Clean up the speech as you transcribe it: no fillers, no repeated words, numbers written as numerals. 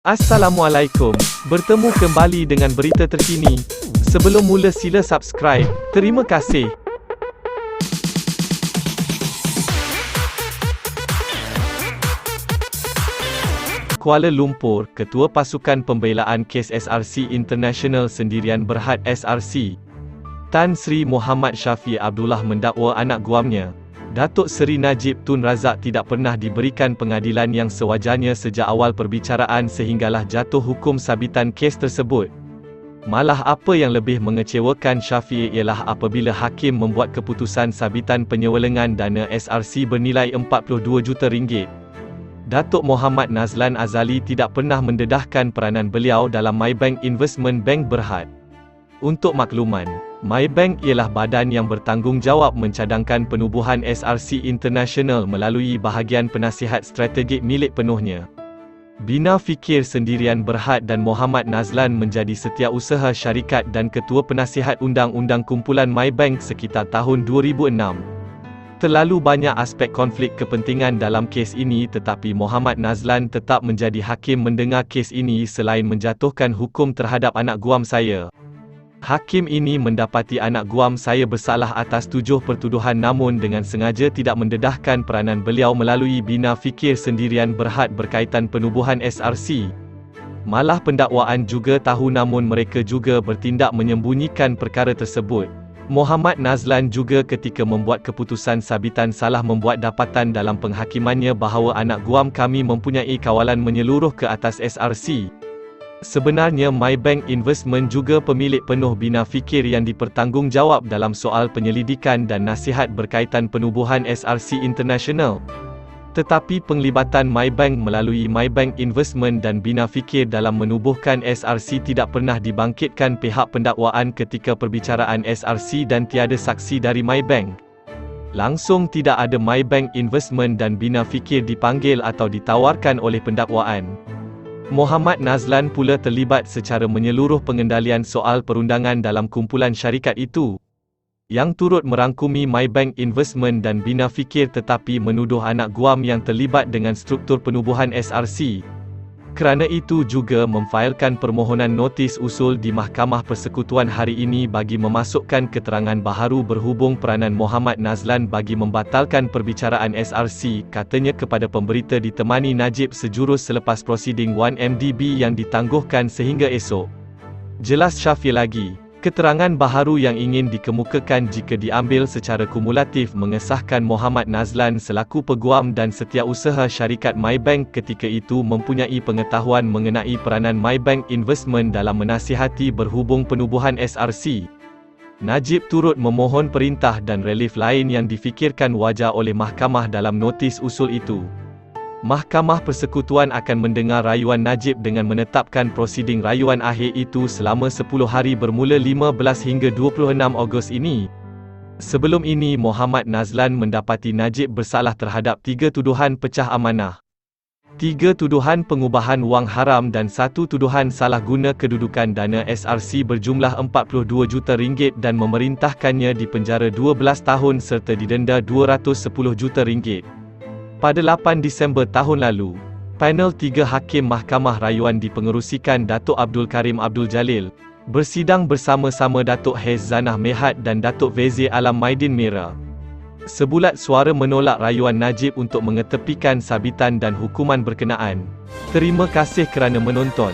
Assalamualaikum, bertemu kembali dengan berita terkini. Sebelum mula sila subscribe, terima kasih. Kuala Lumpur, Ketua Pasukan Pembelaan Kes SRC International Sendirian Berhad SRC, Tan Sri Muhammad Syafiq Abdullah mendakwa anak guamnya, Datuk Seri Najib Tun Razak tidak pernah diberikan pengadilan yang sewajarnya sejak awal perbicaraan sehinggalah jatuh hukum sabitan kes tersebut. Malah apa yang lebih mengecewakan Syafiq ialah apabila hakim membuat keputusan sabitan penyewelengan dana SRC bernilai RM42 juta. Datuk Muhammad Nazlan Azali tidak pernah mendedahkan peranan beliau dalam Maybank Investment Bank Berhad. Untuk makluman, Maybank ialah badan yang bertanggungjawab mencadangkan penubuhan SRC International melalui bahagian penasihat strategik milik penuhnya. Bina Fikir Sendirian Berhad dan Muhammad Nazlan menjadi setiausaha syarikat dan ketua penasihat undang-undang kumpulan Maybank sekitar tahun 2006. Terlalu banyak aspek konflik kepentingan dalam kes ini, tetapi Muhammad Nazlan tetap menjadi hakim mendengar kes ini selain menjatuhkan hukum terhadap anak guam saya. Hakim ini mendapati anak guam saya bersalah atas 7 pertuduhan namun dengan sengaja tidak mendedahkan peranan beliau melalui Bina Fikir Sendirian Berhad berkaitan penubuhan SRC. Malah pendakwaan juga tahu namun mereka juga bertindak menyembunyikan perkara tersebut. Muhammad Nazlan juga ketika membuat keputusan sabitan salah membuat dapatan dalam penghakimannya bahawa anak guam kami mempunyai kawalan menyeluruh ke atas SRC. Sebenarnya Maybank Investment juga pemilik penuh Bina Fikir yang dipertanggungjawab dalam soal penyelidikan dan nasihat berkaitan penubuhan SRC International. Tetapi penglibatan Maybank melalui Maybank Investment dan Bina Fikir dalam menubuhkan SRC tidak pernah dibangkitkan pihak pendakwaan ketika perbicaraan SRC dan tiada saksi dari Maybank. Langsung tidak ada Maybank Investment dan Bina Fikir dipanggil atau ditawarkan oleh pendakwaan. Muhammad Nazlan pula terlibat secara menyeluruh pengendalian soal perundangan dalam kumpulan syarikat itu, yang turut merangkumi Maybank Investment dan Bina Fikir tetapi menuduh anak guam yang terlibat dengan struktur penubuhan SRC. Kerana itu juga memfailkan permohonan notis usul di Mahkamah Persekutuan hari ini bagi memasukkan keterangan baharu berhubung peranan Muhammad Nazlan bagi membatalkan perbicaraan SRC, katanya kepada pemberita ditemani Najib sejurus selepas prosiding 1MDB yang ditangguhkan sehingga esok. Jelas Syafiq lagi, keterangan baharu yang ingin dikemukakan jika diambil secara kumulatif mengesahkan Muhammad Nazlan selaku peguam dan setiausaha syarikat Maybank ketika itu mempunyai pengetahuan mengenai peranan Maybank Investment dalam menasihati berhubung penubuhan SRC. Najib turut memohon perintah dan relief lain yang difikirkan wajar oleh mahkamah dalam notis usul itu. Mahkamah Persekutuan akan mendengar rayuan Najib dengan menetapkan prosiding rayuan akhir itu selama 10 hari bermula 15 hingga 26 Ogos ini. Sebelum ini Muhammad Nazlan mendapati Najib bersalah terhadap 3 tuduhan pecah amanah, 3 tuduhan pengubahan wang haram dan 1 tuduhan salah guna kedudukan dana SRC berjumlah RM42 juta dan memerintahkannya dipenjara 12 tahun serta didenda RM210 juta. Pada 8 Disember tahun lalu, panel 3 hakim Mahkamah Rayuan dipengerusikan Datuk Abdul Karim Abdul Jalil, bersidang bersama-sama Datuk Hez Zanah Mehat dan Datuk Vezir Alam Maidin Mera. Sebulat suara menolak rayuan Najib untuk mengetepikan sabitan dan hukuman berkenaan. Terima kasih kerana menonton.